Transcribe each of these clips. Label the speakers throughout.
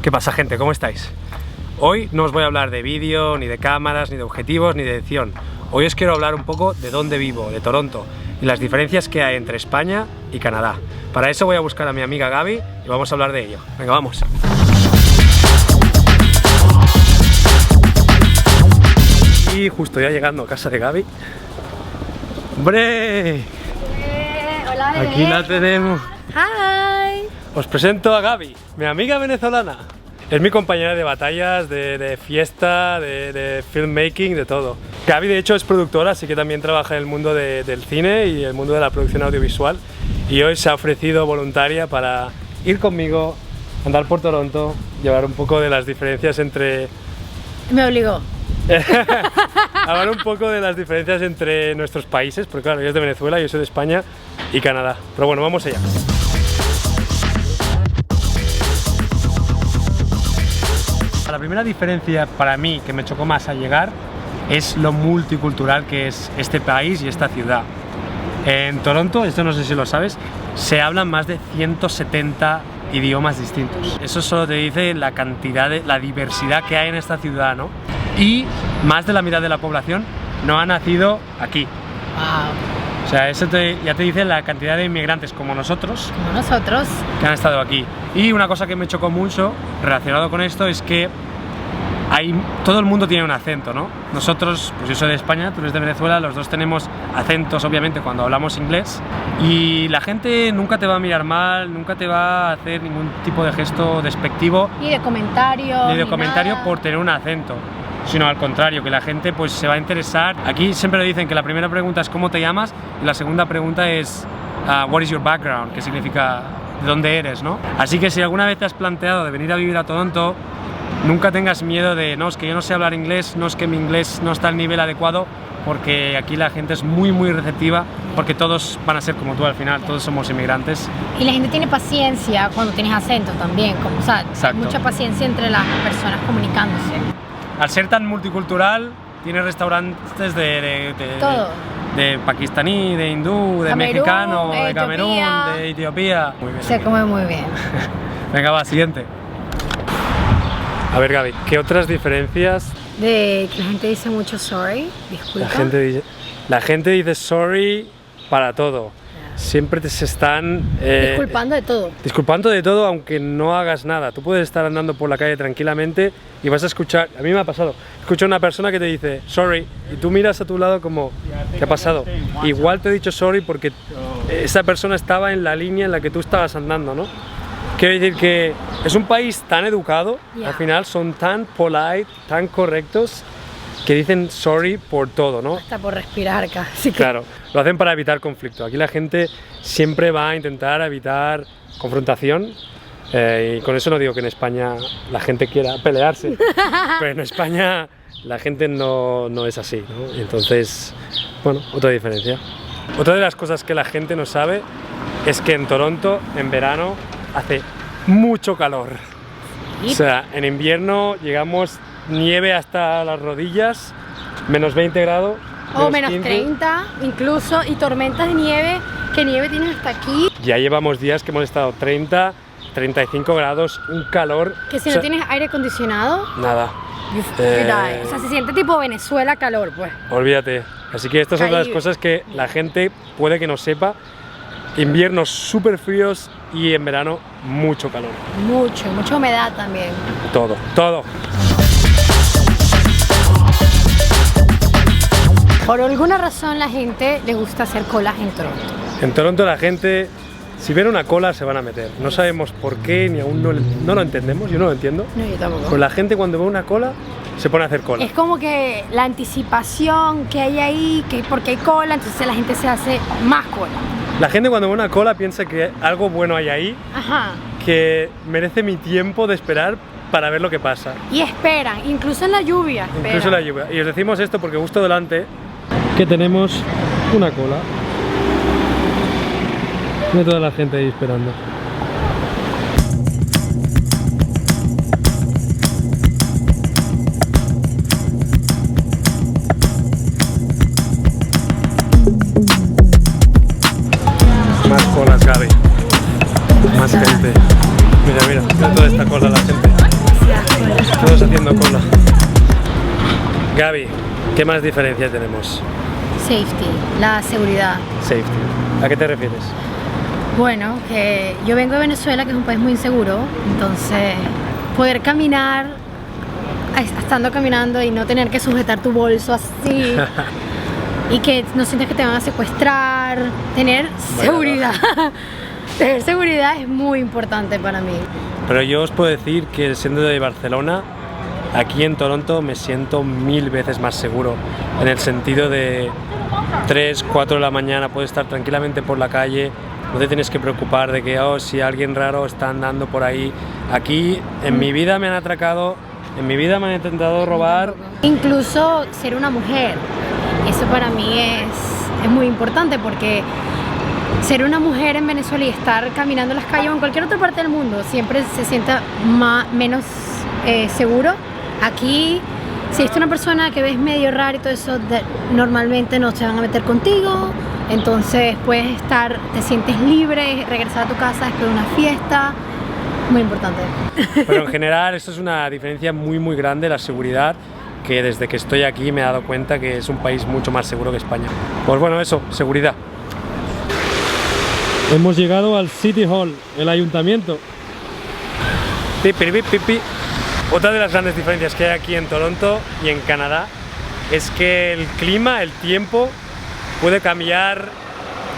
Speaker 1: ¿Qué pasa, gente? ¿Cómo estáis? Hoy no os voy a hablar de vídeo, ni de cámaras, ni de objetivos, ni de edición. Hoy os quiero hablar un poco de dónde vivo, de Toronto, y las diferencias que hay entre España y Canadá. Para eso voy a buscar a mi amiga Gaby y vamos a hablar de ello. Venga, vamos. Y justo ya llegando a casa de Gaby. ¡Hombre!
Speaker 2: Hola, bebé.
Speaker 1: Aquí la tenemos.
Speaker 2: Hi.
Speaker 1: Os presento a Gaby, mi amiga venezolana. Es mi compañera de batallas, de fiesta, de filmmaking, de todo. Gaby de hecho es productora, así que también trabaja en el mundo del cine y el mundo de la producción audiovisual. Y hoy se ha ofrecido voluntaria para ir conmigo, andar por Toronto, llevar un poco de las diferencias entre...
Speaker 2: Me obligó.
Speaker 1: Hablar un poco de las diferencias entre nuestros países, porque claro, ella es de Venezuela, yo soy de España y Canadá. Pero bueno, vamos allá. La primera diferencia para mí que me chocó más al llegar es lo multicultural que es este país y esta ciudad. En Toronto, esto no sé si lo sabes, se hablan más de 170 idiomas distintos. Eso solo te dice la cantidad la diversidad que hay en esta ciudad, ¿no? Y más de la mitad de la población no ha nacido aquí.
Speaker 2: Wow.
Speaker 1: O sea, eso ya te dice la cantidad de inmigrantes como nosotros que han estado aquí. Y una cosa que me chocó mucho relacionado con esto es que todo el mundo tiene un acento, ¿no? Nosotros, pues yo soy de España, tú eres de Venezuela, los dos tenemos acentos obviamente cuando hablamos inglés y la gente nunca te va a mirar mal, nunca te va a hacer ningún tipo de gesto despectivo
Speaker 2: Ni de comentario.
Speaker 1: Nada. Por tener un acento, sino al contrario, que la gente pues se va a interesar. Aquí siempre le dicen que la primera pregunta es ¿cómo te llamas? Y la segunda pregunta es what is your background? Que significa ¿de dónde eres? ¿no? Así que si alguna vez te has planteado de venir a vivir a Toronto, nunca tengas miedo de no, es que yo no sé hablar inglés, no es que mi inglés no está al nivel adecuado, porque aquí la gente es muy receptiva, porque todos van a ser como tú al final, todos somos inmigrantes.
Speaker 2: Y la gente tiene paciencia cuando tienes acento también, como, o sea, hay mucha paciencia entre las personas comunicándose.
Speaker 1: Al ser tan multicultural, tienes restaurantes de pakistaní, de hindú, de
Speaker 2: Camerún,
Speaker 1: mexicano, de Camerún,
Speaker 2: Etiopía.
Speaker 1: de Etiopía. Muy bien.
Speaker 2: Se come muy bien.
Speaker 1: Venga, va, siguiente. A ver, Gaby, ¿qué otras diferencias?
Speaker 2: De que la gente dice mucho sorry, disculpa.
Speaker 1: La gente dice sorry para todo. Siempre se están disculpando de todo, aunque no hagas nada. Tú puedes estar andando por la calle tranquilamente y vas a escuchar, a mí me ha pasado, escucho a una persona que te dice sorry y tú miras a tu lado como ¿qué ha pasado? Igual te he dicho sorry porque esa persona estaba en la línea en la que tú estabas andando, ¿no? Quiero decir que es un país tan educado, al final son tan polite, tan correctos, que dicen sorry por todo, ¿no?
Speaker 2: Hasta por respirar casi.
Speaker 1: Claro, lo hacen para evitar conflicto. Aquí la gente siempre va a intentar evitar confrontación y con eso no digo que en España la gente quiera pelearse, pero en España la gente no es así, ¿no? Y entonces, bueno, otra diferencia. Otra de las cosas que la gente no sabe es que en Toronto, en verano, hace mucho calor. O sea, en invierno llegamos nieve hasta las rodillas, menos 20 grados.
Speaker 2: O menos 30 incluso, y tormentas de nieve, que nieve tienes hasta aquí.
Speaker 1: Ya llevamos días que hemos estado 30, 35 grados, un calor.
Speaker 2: Que si no tienes aire acondicionado,
Speaker 1: nada.
Speaker 2: you die. O sea, se siente tipo Venezuela calor, pues.
Speaker 1: Olvídate. Así que estas son las cosas que la gente puede que no sepa. Inviernos súper fríos y en verano mucho calor.
Speaker 2: Mucha humedad también.
Speaker 1: Todo.
Speaker 2: Por alguna razón la gente le gusta hacer colas en Toronto.
Speaker 1: En Toronto la gente, si ven una cola, se van a meter. No sabemos por qué, ni aún no lo entendemos, yo no lo entiendo.
Speaker 2: No, yo tampoco.
Speaker 1: Pero la gente cuando ve una cola, se pone a hacer cola.
Speaker 2: Es como que la anticipación que hay ahí, que porque hay cola, entonces la gente se hace más cola.
Speaker 1: La gente cuando ve una cola piensa que algo bueno hay ahí, que merece mi tiempo de esperar para ver lo que pasa.
Speaker 2: Y esperan, incluso en la lluvia.
Speaker 1: Incluso en la lluvia. Y os decimos esto porque justo delante que tenemos una cola. Tiene toda la gente ahí esperando. Más colas, Gaby. Más gente. Mira toda esta cola la gente. ¿Qué más diferencia tenemos?
Speaker 2: Safety, la seguridad.
Speaker 1: Safety. ¿A qué te refieres?
Speaker 2: Bueno, que yo vengo de Venezuela, que es un país muy inseguro, entonces poder caminar, estando caminando y no tener que sujetar tu bolso así y que no sientas que te van a secuestrar, tener seguridad. Tener seguridad es muy importante para mí.
Speaker 1: Pero yo os puedo decir que siendo de Barcelona, aquí en Toronto me siento 1000 veces más seguro, en el sentido de 3, 4 de la mañana puedes estar tranquilamente por la calle, no te tienes que preocupar de que si alguien raro está andando por ahí. Aquí en mi vida me han atracado, en mi vida me han intentado robar.
Speaker 2: Incluso ser una mujer, eso para mí es muy importante, porque ser una mujer en Venezuela y estar caminando en las calles o en cualquier otra parte del mundo siempre se sienta menos seguro. Aquí, si es una persona que ves medio rara y todo eso, normalmente no se van a meter contigo, entonces puedes estar, te sientes libre, regresar a tu casa después de una fiesta, muy importante.
Speaker 1: Pero en general esto es una diferencia muy grande, la seguridad, que desde que estoy aquí me he dado cuenta que es un país mucho más seguro que España. Pues bueno, eso, seguridad. Hemos llegado al City Hall, el ayuntamiento. Otra de las grandes diferencias que hay aquí en Toronto y en Canadá es que el clima, el tiempo, puede cambiar,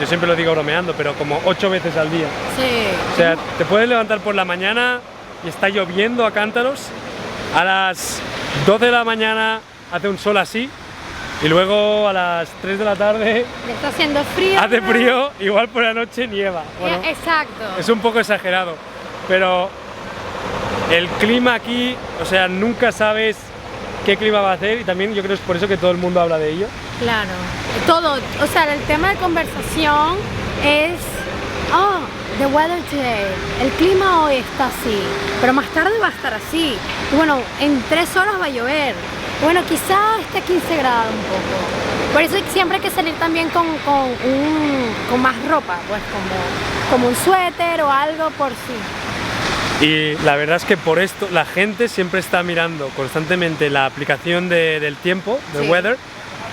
Speaker 1: yo siempre lo digo bromeando, pero como 8 veces al día.
Speaker 2: Sí.
Speaker 1: O sea, te puedes levantar por la mañana y está lloviendo a cántaros, a las 12 de la mañana hace un sol así, y luego a las 3 de la tarde
Speaker 2: está haciendo frío.
Speaker 1: Hace frío, igual por la noche nieva. Bueno,
Speaker 2: exacto.
Speaker 1: Es un poco exagerado, pero el clima aquí, o sea, nunca sabes qué clima va a hacer, y también yo creo que es por eso que todo el mundo habla de ello.
Speaker 2: Claro, todo, o sea, el tema de conversación es, the weather today, el clima hoy está así, pero más tarde va a estar así, y bueno, en 3 horas va a llover, bueno, quizás esté 15 grados un poco, por eso siempre hay que salir también con más ropa, pues como un suéter o algo por sí.
Speaker 1: Y la verdad es que por esto la gente siempre está mirando constantemente la aplicación del tiempo, del
Speaker 2: Sí.
Speaker 1: weather,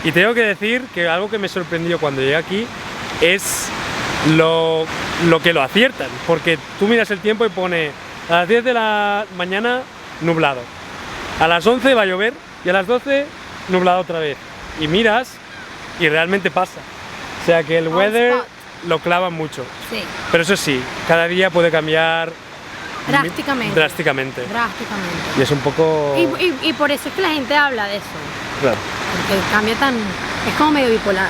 Speaker 1: y tengo que decir que algo que me sorprendió cuando llegué aquí es lo que lo aciertan, porque tú miras el tiempo y pone a las 10 de la mañana nublado, a las 11 va a llover y a las 12 nublado otra vez, y miras y realmente pasa, o sea que el weather lo clavan mucho.
Speaker 2: Sí.
Speaker 1: Pero eso sí, cada día puede cambiar
Speaker 2: drásticamente.
Speaker 1: Y es un poco...
Speaker 2: Y por eso es que la gente habla de eso.
Speaker 1: Claro.
Speaker 2: Porque cambia es como medio bipolar.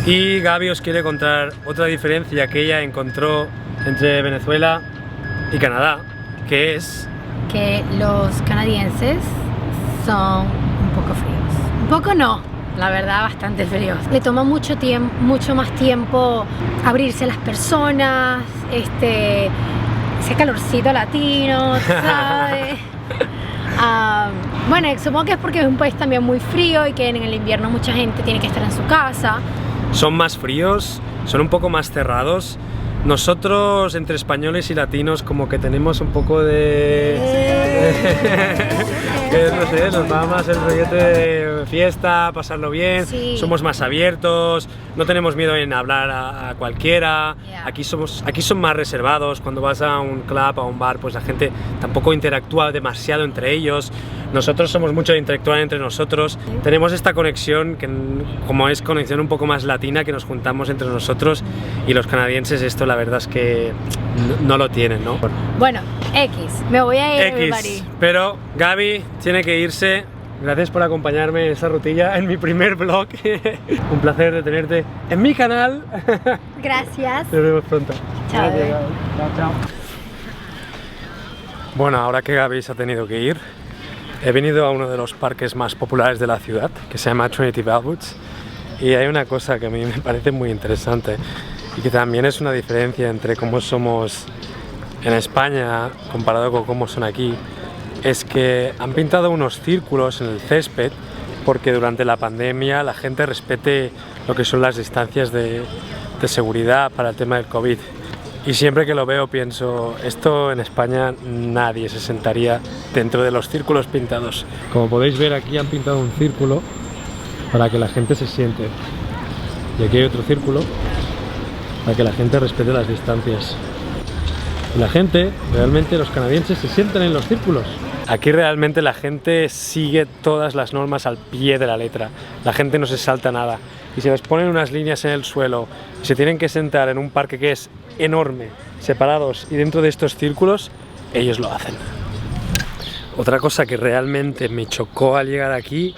Speaker 1: Y Gaby os quiere contar otra diferencia que ella encontró entre Venezuela y Canadá, que es...
Speaker 2: que los canadienses son un poco fríos. Un poco no, la verdad bastante fríos. Le toma mucho más tiempo abrirse a las personas, ese calorcito latino, ¿sabes? Bueno, supongo que es porque es un país también muy frío y que en el invierno mucha gente tiene que estar en su casa.
Speaker 1: Son más fríos, son un poco más cerrados. Nosotros, entre españoles y latinos, como que tenemos un poco de... que no sé, nos va más el rollete de fiesta, pasarlo bien,
Speaker 2: Sí.
Speaker 1: Somos más abiertos, no tenemos miedo en hablar a cualquiera.
Speaker 2: Yeah.
Speaker 1: Aquí son más reservados. Cuando vas a un club, a un bar, pues la gente tampoco interactúa demasiado entre ellos. Nosotros somos mucho de interactuar entre nosotros. Tenemos esta conexión, que como es conexión un poco más latina, que nos juntamos entre nosotros, y los canadienses esto la verdad es que no lo tienen, ¿no?
Speaker 2: Bueno, me voy a ir, everybody.
Speaker 1: Pero Gaby tiene que irse. Gracias por acompañarme en esta rutilla, en mi primer vlog. Un placer de tenerte en mi canal.
Speaker 2: Gracias.
Speaker 1: Nos vemos pronto.
Speaker 2: Chao.
Speaker 1: Gracias, Gaby. Chao. Bueno, ahora que Gaby se ha tenido que ir, he venido a uno de los parques más populares de la ciudad, que se llama Trinity Bellwoods, y hay una cosa que a mí me parece muy interesante y que también es una diferencia entre cómo somos en España comparado con cómo son aquí, es que han pintado unos círculos en el césped porque durante la pandemia la gente respete lo que son las distancias de seguridad para el tema del COVID. Y siempre que lo veo pienso, esto en España nadie se sentaría dentro de los círculos pintados. Como podéis ver, aquí han pintado un círculo para que la gente se siente. Y aquí hay otro círculo para que la gente respete las distancias. Y la gente, realmente los canadienses se sientan en los círculos. Aquí realmente la gente sigue todas las normas al pie de la letra. La gente no se salta nada. Y si les ponen unas líneas en el suelo y se tienen que sentar en un parque que es enorme, separados y dentro de estos círculos, ellos lo hacen. Otra cosa que realmente me chocó al llegar aquí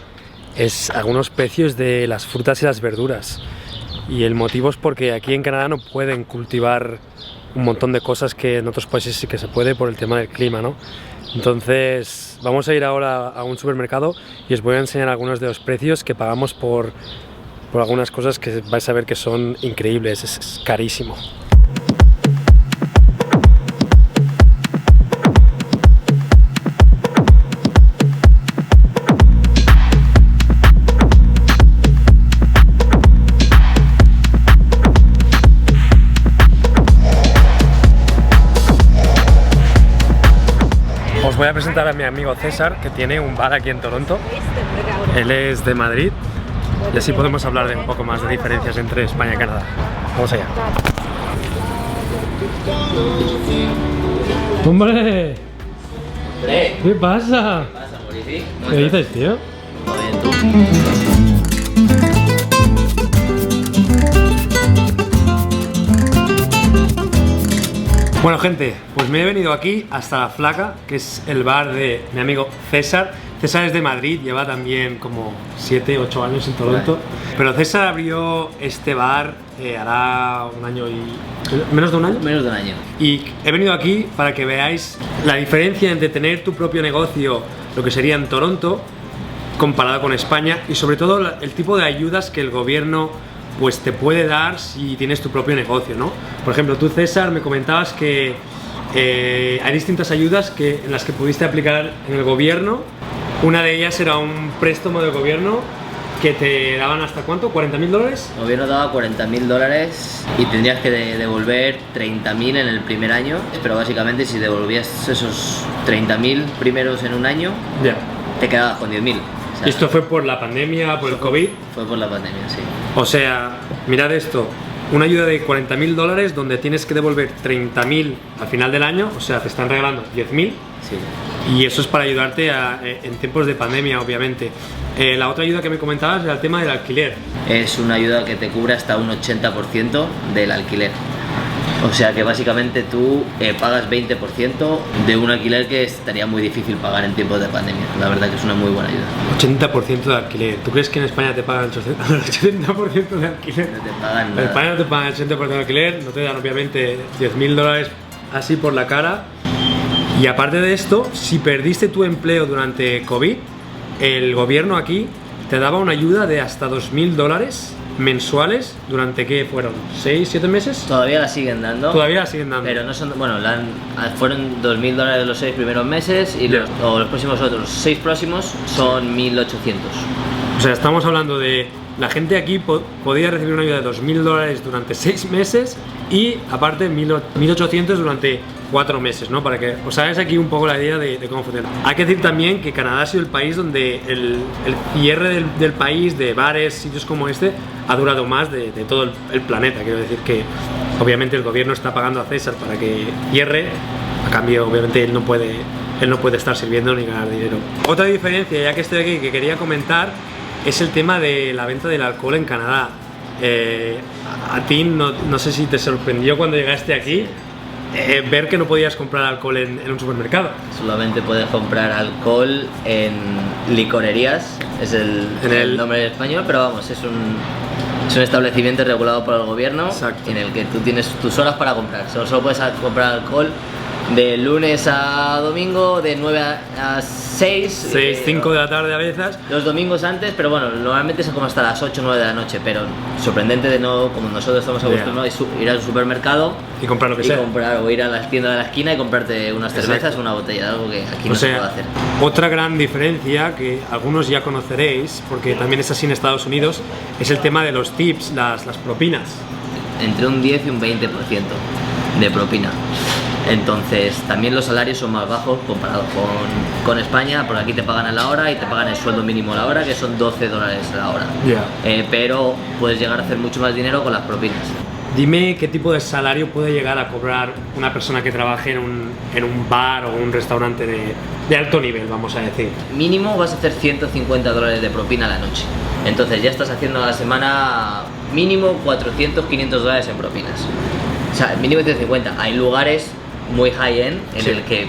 Speaker 1: es algunos precios de las frutas y las verduras. Y el motivo es porque aquí en Canadá no pueden cultivar un montón de cosas que en otros países sí que se puede por el tema del clima, ¿no? Entonces vamos a ir ahora a un supermercado y os voy a enseñar algunos de los precios que pagamos por algunas cosas que vais a ver que son increíbles, es carísimo. Os voy a presentar a mi amigo César, que tiene un bar aquí en Toronto. Él es de Madrid y así podemos hablar de un poco más de diferencias entre España y Canadá. Vamos allá. ¡Hombre! ¿Qué pasa?
Speaker 3: ¿Qué pasa, Maurici?
Speaker 1: ¿Qué dices, tío?
Speaker 3: Muy bien, tú.
Speaker 1: Bueno, gente, pues me he venido aquí hasta La Flaca, que es el bar de mi amigo César. César es de Madrid, lleva también como 7, 8 años en Toronto. Pero César abrió este bar hará un año y... ¿Menos de un año?
Speaker 3: Menos de un año.
Speaker 1: Y he venido aquí para que veáis la diferencia entre tener tu propio negocio, lo que sería en Toronto, comparado con España, y sobre todo el tipo de ayudas que el gobierno pues te puede dar si tienes tu propio negocio, ¿no? Por ejemplo, tú, César, me comentabas que hay distintas ayudas en las que pudiste aplicar en el gobierno. Una de ellas era un préstamo del gobierno que te daban ¿hasta cuánto? ¿$40.000?
Speaker 3: El gobierno daba $40.000 y tendrías que devolver 30.000 en el primer año, pero básicamente si devolvías esos 30.000 primeros en un año, te quedabas con 10.000. O sea,
Speaker 1: ¿esto fue por la pandemia, por el COVID?
Speaker 3: Fue por la pandemia, sí.
Speaker 1: O sea, mirad esto, una ayuda de $40.000 donde tienes que devolver 30.000 al final del año, o sea, te están regalando 10.000.
Speaker 3: Sí.
Speaker 1: Y eso es para ayudarte en tiempos de pandemia, obviamente. La otra ayuda que me comentabas era el tema del alquiler.
Speaker 3: Es una ayuda que te cubre hasta un 80% del alquiler. O sea que básicamente tú pagas 20% de un alquiler que estaría muy difícil pagar en tiempos de pandemia. La verdad que es una muy buena ayuda.
Speaker 1: 80% de alquiler. ¿Tú crees que en España te pagan el 80% de alquiler?
Speaker 3: No te pagan nada.
Speaker 1: En España no te pagan el 80% de alquiler, no te dan obviamente $10.000 así por la cara. Y aparte de esto, si perdiste tu empleo durante COVID, el gobierno aquí te daba una ayuda de hasta $2.000 mensuales durante, ¿qué fueron? ¿6, 7 meses?
Speaker 3: Todavía la siguen dando.
Speaker 1: Todavía la siguen dando.
Speaker 3: Pero no son, bueno, fueron $2.000 los 6 primeros meses y los próximos otros 6 próximos son 1.800.
Speaker 1: O sea, estamos hablando de la gente aquí podía recibir una ayuda de $2.000 durante 6 meses y aparte 1.800 durante 4 meses, ¿no? Para que os hagáis aquí un poco la idea de cómo funciona. Hay que decir también que Canadá ha sido el país donde el cierre del país, de bares, sitios como este, ha durado más de todo el planeta. Quiero decir que obviamente el gobierno está pagando a César para que cierre, a cambio obviamente él no puede estar sirviendo ni ganar dinero. Otra diferencia, ya que estoy aquí, que quería comentar, es el tema de la venta del alcohol en Canadá. A ti no sé si te sorprendió cuando llegaste aquí ver que no podías comprar alcohol en un supermercado.
Speaker 3: Solamente puedes comprar alcohol en licorerías, es el nombre en español, pero vamos, es un establecimiento regulado por el gobierno.
Speaker 1: Exacto.
Speaker 3: En el que tú tienes tus horas para comprar. Solo puedes comprar alcohol de lunes a domingo, de 9 a 6.
Speaker 1: 5 de la tarde a veces.
Speaker 3: Los domingos antes, pero bueno, normalmente se come hasta las 8 o 9 de la noche, pero sorprendente de no, como nosotros estamos acostumbrados a ir al supermercado
Speaker 1: y comprar lo que sea.
Speaker 3: O ir a la tienda de la esquina y comprarte unas cervezas o una botella de algo que aquí no se puede hacer.
Speaker 1: Otra gran diferencia que algunos ya conoceréis, porque también es así en Estados Unidos, es el tema de los tips, las propinas.
Speaker 3: Entre un 10 y un 20%. de propina. Entonces también los salarios son más bajos comparados con España, porque aquí te pagan a la hora y te pagan el sueldo mínimo a la hora, que son $12 la hora. Pero puedes llegar a hacer mucho más dinero con las propinas.
Speaker 1: Dime qué tipo de salario puede llegar a cobrar una persona que trabaje en un bar o un restaurante de alto nivel, vamos a decir.
Speaker 3: Mínimo vas a hacer $150 de propina a la noche. Entonces ya estás haciendo a la semana mínimo 400, $500 en propinas. O sea, mínimo 150. Hay lugares muy high-end en el que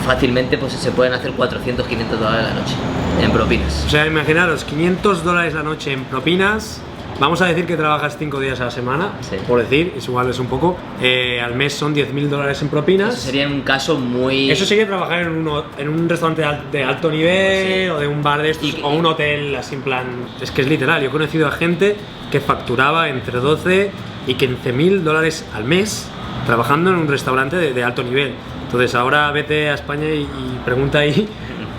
Speaker 3: fácilmente pues, se pueden hacer $400, $500 la noche en propinas.
Speaker 1: O sea, imaginaros, $500 la noche en propinas. Vamos a decir que trabajas 5 días a la semana, por decir, es igual, es un poco. Al mes son $10.000 en propinas.
Speaker 3: Eso sería un caso muy...
Speaker 1: Eso sería trabajar en un restaurante de alto nivel, o de un bar de estos, o un hotel así en plan... Es que es literal, yo he conocido a gente que facturaba entre 12 y $15.000 al mes trabajando en un restaurante de alto nivel. Entonces ahora vete a España y pregunta ahí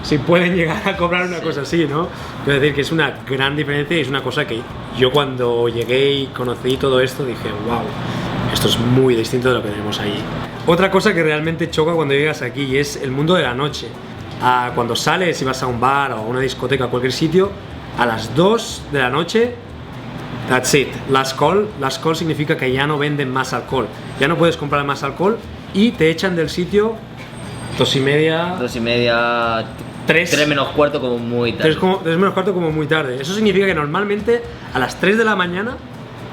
Speaker 1: si pueden llegar a cobrar una cosa así, ¿no? Quiero decir que es una gran diferencia y es una cosa que yo cuando llegué y conocí todo esto dije, wow, esto es muy distinto de lo que tenemos ahí. Otra cosa que realmente choca cuando llegas aquí es el mundo de la noche. Cuando sales y vas a un bar o a una discoteca, a cualquier sitio, a las 2 de la noche, that's it. Last call significa que ya no venden más alcohol, ya no puedes comprar más alcohol y te echan del sitio
Speaker 3: 2:30, 3 menos cuarto como muy tarde.
Speaker 1: 3 menos cuarto como muy tarde. Eso significa que normalmente a las 3 de la mañana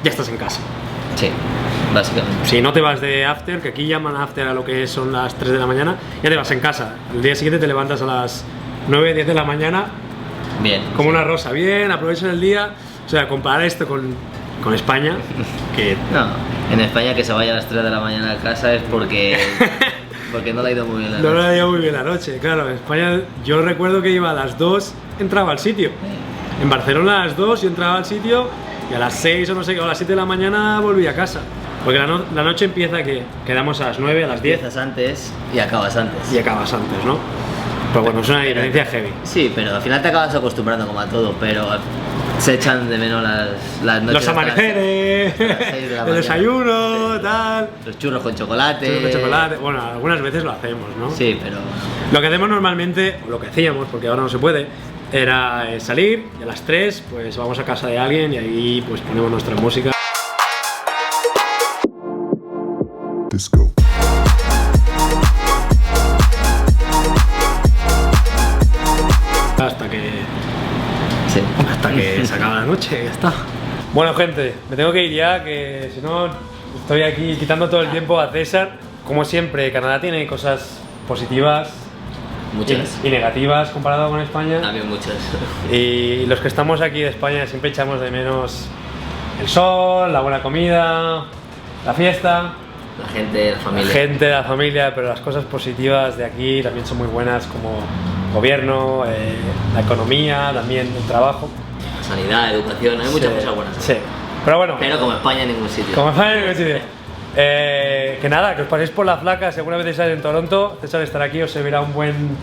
Speaker 1: ya estás en casa.
Speaker 3: Sí, básicamente.
Speaker 1: Si no te vas de after, que aquí llaman after a lo que son las 3 de la mañana, ya te vas en casa. El día siguiente te levantas a las 9, 10 de la mañana.
Speaker 3: Bien.
Speaker 1: Como una rosa. Bien, aprovechas el día. O sea, comparar esto con España, que...
Speaker 3: No, en España que se vaya a las 3 de la mañana a casa es porque no le ha ido muy bien la noche.
Speaker 1: No le ha ido muy bien la noche, claro. En España yo recuerdo que iba a las 2, entraba al sitio. En Barcelona a las 2 yo entraba al sitio y a las 6 o no sé, o a las 7 de la mañana volví a casa. Porque la noche empieza que quedamos a las 9, a las 10.
Speaker 3: Empiezas antes y acabas antes.
Speaker 1: Y acabas antes, ¿no? Pero bueno, es una diferencia heavy.
Speaker 3: Sí, pero al final te acabas acostumbrando como a todo, pero se echan de menos las noches.
Speaker 1: Los amaneceres, el desayuno, tal.
Speaker 3: Los churros con chocolate.
Speaker 1: Bueno, algunas veces lo hacemos, ¿no?
Speaker 3: Sí, pero...
Speaker 1: Lo que hacemos normalmente, o lo que hacíamos, porque ahora no se puede, era salir y a las 3 pues vamos a casa de alguien y ahí pues ponemos nuestra música. Disco. Hasta que se acaba la noche, ya está. Bueno, gente, me tengo que ir ya, que si no estoy aquí quitando todo el tiempo a César. Como siempre, Canadá tiene cosas positivas,
Speaker 3: muchas,
Speaker 1: y negativas comparado con España.
Speaker 3: También muchas.
Speaker 1: Y los que estamos aquí de España siempre echamos de menos el sol, la buena comida, la fiesta.
Speaker 3: La gente, la familia.
Speaker 1: La gente, la familia, pero las cosas positivas de aquí también son muy buenas, como gobierno, la economía, también el trabajo.
Speaker 3: Sanidad, educación, hay muchas cosas buenas.
Speaker 1: Sí, pero bueno.
Speaker 3: Pero como España en ningún sitio.
Speaker 1: Como España en ningún sitio. Que nada, que os paséis por la flaca, según a veces estáis en Toronto, César estará aquí, os servirá un buen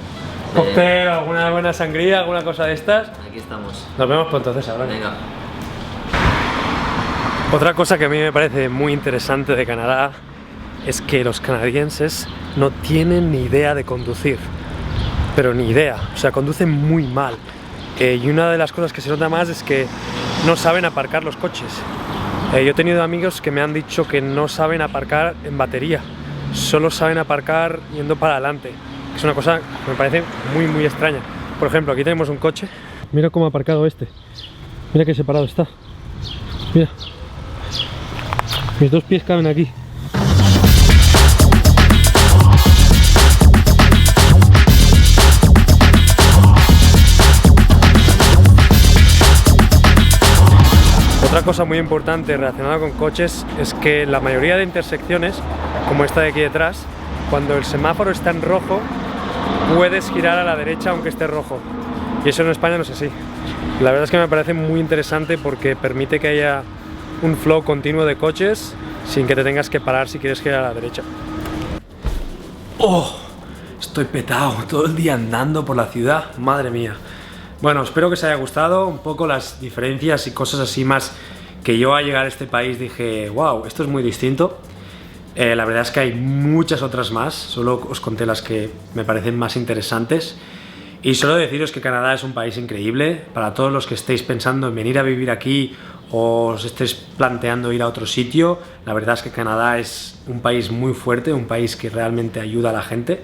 Speaker 1: cóctel, alguna buena sangría, alguna cosa de estas.
Speaker 3: Aquí estamos.
Speaker 1: Nos vemos pronto, César. ¿Vale?
Speaker 3: Venga.
Speaker 1: Otra cosa que a mí me parece muy interesante de Canadá es que los canadienses no tienen ni idea de conducir. Pero ni idea, o sea, conducen muy mal. Y una de las cosas que se nota más es que no saben aparcar los coches. Yo he tenido amigos que me han dicho que no saben aparcar en batería, solo saben aparcar yendo para adelante. Es una cosa que me parece muy muy extraña. Por ejemplo, aquí tenemos un coche. Mira cómo ha aparcado este. Mira qué separado está. Mira. Mis 2 pies caben aquí. Otra cosa muy importante relacionada con coches es que la mayoría de intersecciones, como esta de aquí detrás, cuando el semáforo está en rojo, puedes girar a la derecha aunque esté rojo. Y eso en España no es así. La verdad es que me parece muy interesante porque permite que haya un flow continuo de coches sin que te tengas que parar si quieres girar a la derecha. ¡Oh! Estoy petado todo el día andando por la ciudad, madre mía. Bueno, espero que os haya gustado un poco las diferencias y cosas así más que yo al llegar a este país dije, wow, esto es muy distinto. La verdad es que hay muchas otras más, solo os conté las que me parecen más interesantes. Y solo deciros que Canadá es un país increíble. Para todos los que estéis pensando en venir a vivir aquí o os estéis planteando ir a otro sitio, la verdad es que Canadá es un país muy fuerte, un país que realmente ayuda a la gente.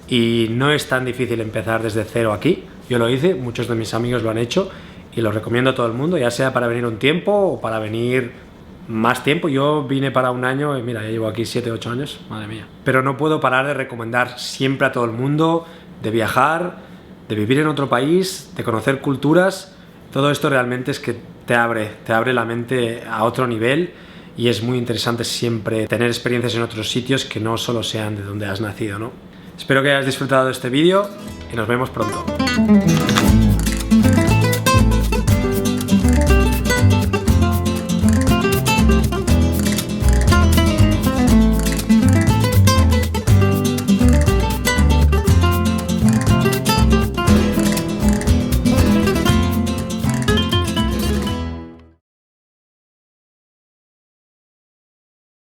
Speaker 1: Y no es tan difícil empezar desde cero aquí. Yo lo hice, muchos de mis amigos lo han hecho y lo recomiendo a todo el mundo, ya sea para venir un tiempo o para venir más tiempo. Yo vine para un año y mira, ya llevo aquí 7 o 8 años, madre mía. Pero no puedo parar de recomendar siempre a todo el mundo de viajar, de vivir en otro país, de conocer culturas. Todo esto realmente es que te abre la mente a otro nivel y es muy interesante siempre tener experiencias en otros sitios que no solo sean de donde has nacido, ¿no? Espero que hayas disfrutado de este vídeo y nos vemos pronto.